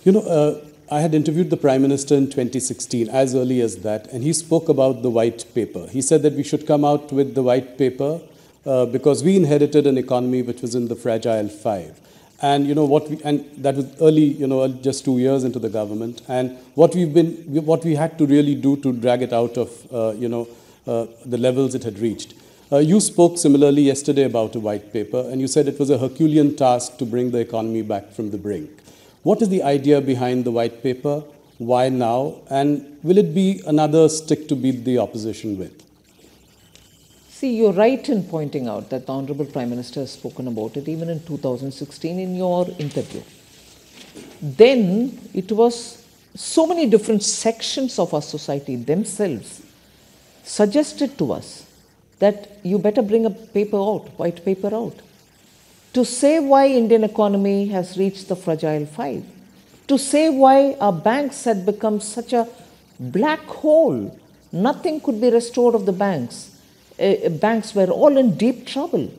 I had interviewed the Prime Minister in 2016, as early as that, and he spoke about the white paper. He said that we should come out with the white paper because we inherited an economy which was in the fragile five. And and that was early, just 2 years into the government. And what we had to really do to drag it out of, the levels it had reached. You spoke similarly yesterday about a white paper, and you said it was a Herculean task to bring the economy back from the brink. What is the idea behind the white paper? Why now? And will it be another stick to beat the opposition with? See, you're right in pointing out that the Honorable Prime Minister has spoken about it even in 2016 in your interview. Then it was so many different sections of our society themselves suggested to us that you better bring a paper out, white paper out, to say why Indian economy has reached the fragile five, to say why our banks had become such a black hole. Nothing could be restored of the banks. Banks were all in deep trouble.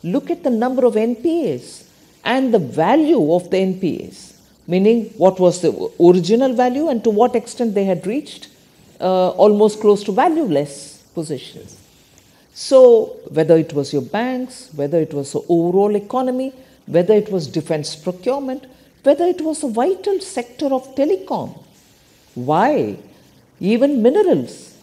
Look at the number of NPAs and the value of the NPAs, meaning what was the original value and to what extent they had reached almost close to valueless positions. So whether it was your banks, whether it was the overall economy, whether it was defense procurement, whether it was a vital sector of telecom, why? Even minerals.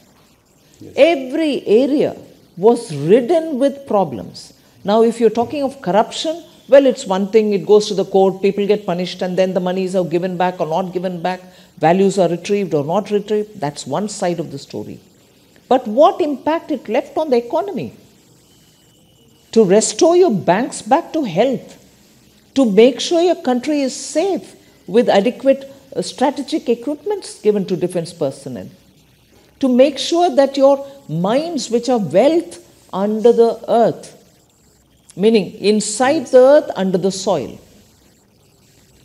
Yes. Every area was ridden with problems. Now, if you're talking of corruption, well, it's one thing, it goes to the court, people get punished, and then the monies are given back or not given back, values are retrieved or not retrieved. That's one side of the story. But what impact it left on the economy? To restore your banks back to health, to make sure your country is safe with adequate strategic equipments given to defense personnel, to make sure that your mines, which are wealth under the earth, meaning inside the earth, under the soil,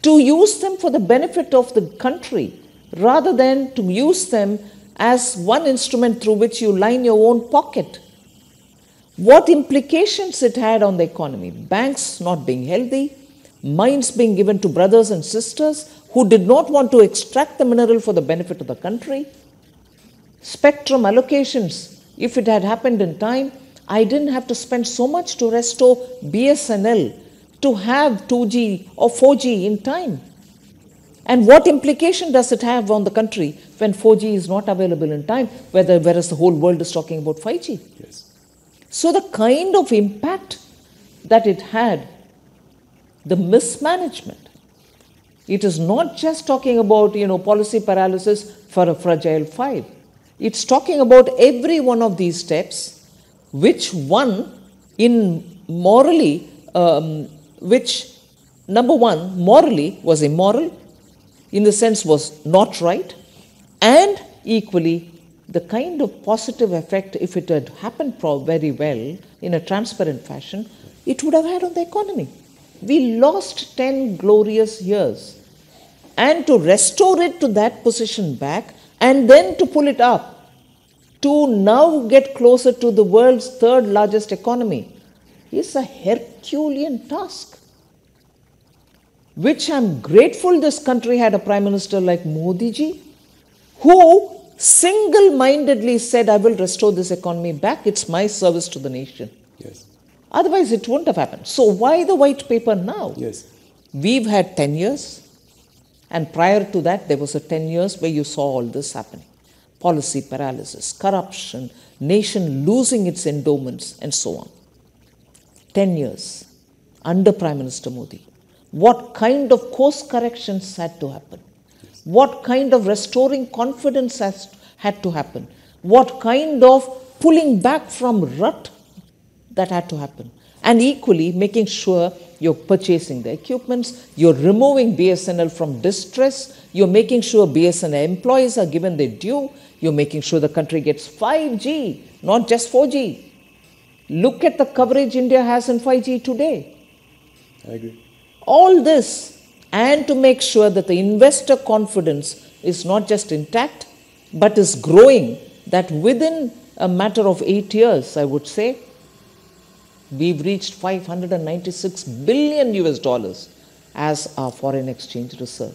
to use them for the benefit of the country rather than to use them as one instrument through which you line your own pocket. What implications it had on the economy? Banks not being healthy, mines being given to brothers and sisters who did not want to extract the mineral for the benefit of the country. Spectrum allocations, if it had happened in time, I didn't have to spend so much to restore BSNL to have 2G or 4G in time. And what implication does it have on the country when 4G is not available in time, whereas the whole world is talking about 5G? Yes. So the kind of impact that it had, the mismanagement, it is not just talking about, policy paralysis for a fragile five. It's talking about every one of these steps, which one in morally, which number one, morally was immoral, in the sense was not right, and equally the kind of positive effect, if it had happened very well in a transparent fashion, it would have had on the economy. We lost 10 glorious years, and to restore it to that position back and then to pull it up to now get closer to the world's third largest economy is a Herculean task, which I'm grateful this country had a Prime Minister like Modi ji, who single-mindedly said, I will restore this economy back. It's my service to the nation. Yes. Otherwise, it wouldn't have happened. So why the white paper now? Yes. We've had 10 years. And prior to that, there was a 10 years where you saw all this happening. Policy paralysis, corruption, nation losing its endowments, and so on. 10 years under Prime Minister Modi. What kind of course corrections had to happen? Yes. What kind of restoring confidence had to happen? What kind of pulling back from rut that had to happen? And equally, making sure you're purchasing the equipments, you're removing BSNL from distress, you're making sure BSNL employees are given their due, you're making sure the country gets 5G, not just 4G. Look at the coverage India has in 5G today. I agree. All this, and to make sure that the investor confidence is not just intact, but is growing, that within a matter of 8 years, I would say, we've reached 596 billion US dollars as our foreign exchange reserve.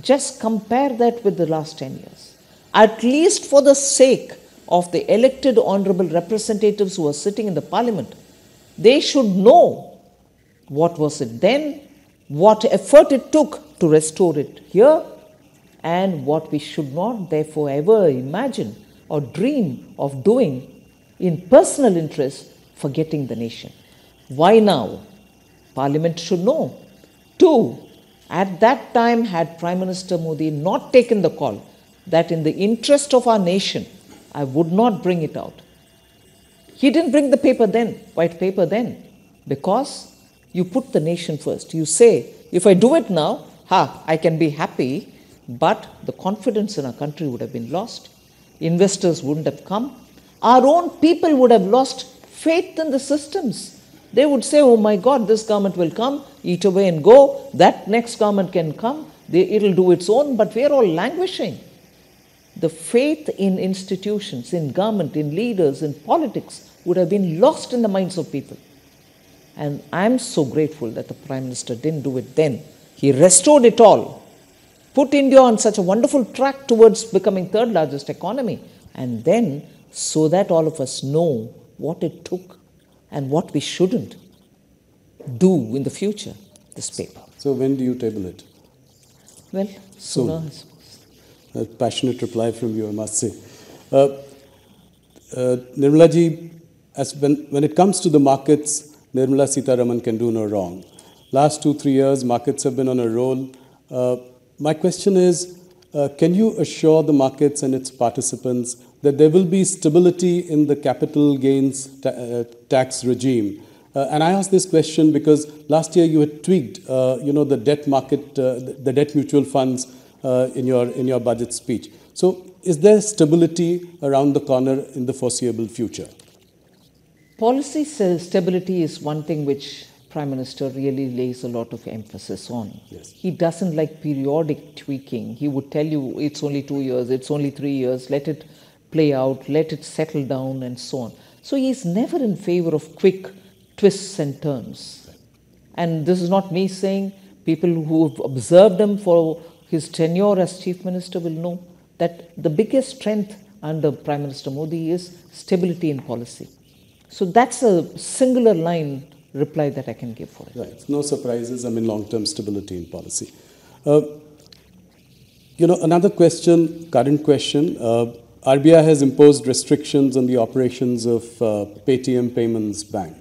Just compare that with the last 10 years. At least for the sake of the elected honorable representatives who are sitting in the parliament, they should know what was it then, what effort it took to restore it here, and what we should not therefore ever imagine or dream of doing in personal interest, forgetting the nation. Why now? Parliament should know. Two, at that time, had Prime Minister Modi not taken the call that in the interest of our nation, I would not bring it out. He didn't bring the paper then, white paper then, because you put the nation first. You say, if I do it now, I can be happy, but the confidence in our country would have been lost. Investors wouldn't have come. Our own people would have lost faith in the systems. They would say, oh my God, this government will come, eat away and go. That next government can come. It'll do its own, but we're all languishing. The faith in institutions, in government, in leaders, in politics would have been lost in the minds of people. And I'm so grateful that the Prime Minister didn't do it then. He restored it all, put India on such a wonderful track towards becoming third largest economy, and then so that all of us know what it took and what we shouldn't do in the future, this paper. So when do you table it? Well, sooner, I suppose. A passionate reply from you, I must say. Nirmala ji, when it comes to the markets, Nirmala Sitharaman can do no wrong. Last 2-3 years, markets have been on a roll. My question is, can you assure the markets and its participants that there will be stability in the capital gains tax regime? And I ask this question because last year you had tweaked, the debt market, the debt mutual funds in your budget speech. So, is there stability around the corner in the foreseeable future? Policy stability is one thing which Prime Minister really lays a lot of emphasis on. Yes. He doesn't like periodic tweaking. He would tell you it's only 2 years, it's only 3 years, let it play out, let it settle down and so on. So he's never in favor of quick twists and turns. And this is not me saying, people who have observed him for his tenure as Chief Minister will know that the biggest strength under Prime Minister Modi is stability in policy. So that's a singular line reply that I can give for it. Right. No surprises. I mean, long-term stability in policy. Another question, current question. RBI has imposed restrictions on the operations of Paytm Payments Bank.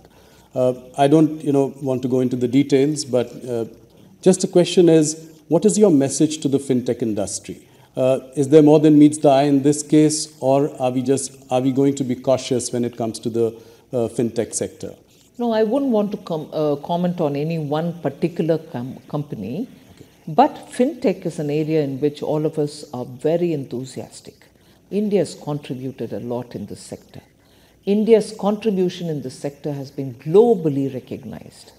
I don't, want to go into the details, but just a question is, what is your message to the fintech industry? Is there more than meets the eye in this case, or are we going to be cautious when it comes to the fintech sector? No, I wouldn't want to comment on any one particular company, but fintech is an area in which all of us are very enthusiastic. India has contributed a lot in this sector. India's contribution in this sector has been globally recognized.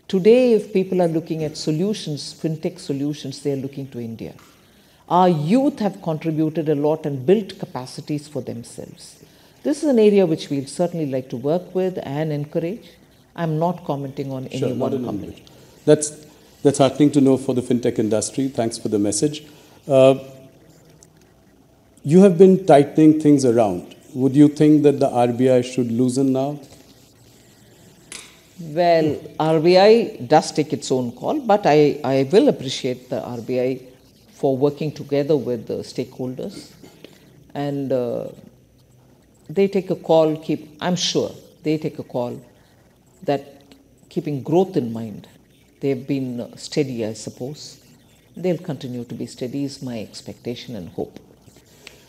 Today, if people are looking at solutions, fintech solutions, they are looking to India. Our youth have contributed a lot and built capacities for themselves. This is an area which we'd certainly like to work with and encourage. I'm not commenting on any one company. That's heartening to know for the fintech industry. Thanks for the message. You have been tightening things around. Would you think that the RBI should loosen now? Well, RBI does take its own call, but I will appreciate the RBI for working together with the stakeholders. And they take a call, I'm sure they take a call that keeping growth in mind. They've been steady, I suppose. They'll continue to be steady is my expectation and hope.